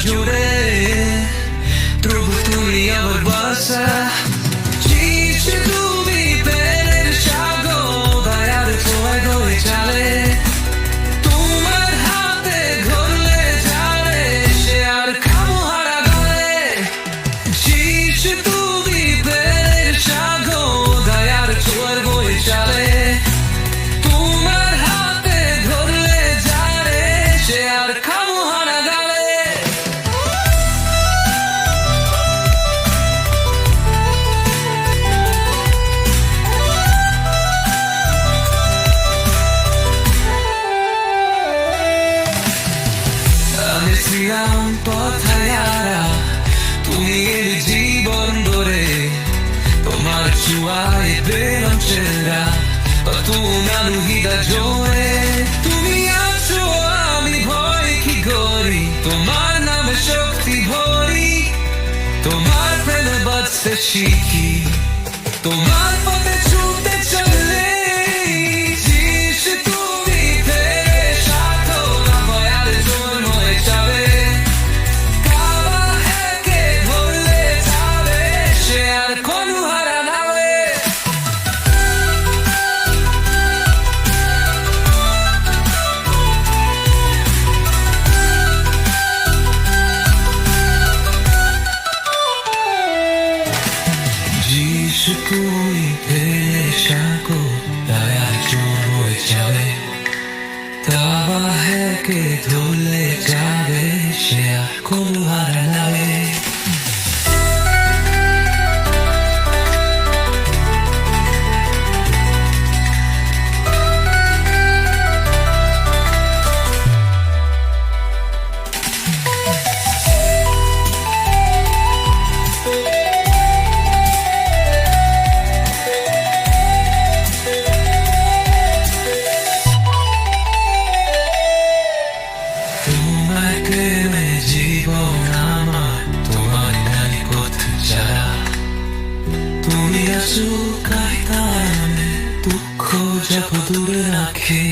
জুড়ে, তবু তুমি আমার বাসা। তুমি প্রেমের সাগর, দয়ার ছোঁয়ায় গড়ে চলে, তোমার হাতে ধরলে যারে সে আর খামো হারা গলে। তুমি প্রেমের সাগর, দয়ার ছোঁয়ায় গড়ে চলে, তোমার হাতে ধরলে যারে সে আর খামো হারা গলে। আমি ছিলাম পথহারা, তুমি এর জীবন ধরে, তোমার ছোঁয়ায় পেলাম চেহারা, তুমি আনুহিতা জোরে। তুমি আছো আমি ভয় কি করি, তোমার নামে শক্তি ভরি, তোমার প্রেমে বাঁচতে শিখি, তোমার পথে ছুটে চলে। তুমি ফেরে সাথো না ভয়ার জন্ম যাবে, কাবা হেকে ধরলে যাবে সে আর কোনো হারা নাবে। তুমি ফেরে সাথো দয়ার জন্ম যাবে, কাবা হেকে ধরলে যাবে সে আর কোনো হারা নাবে। তোমার প্রেমে জীবন আমার, তোমার নানি পথ যারা, তুমি আছো কায়দায় দুঃখ যাব দূরে রাখে।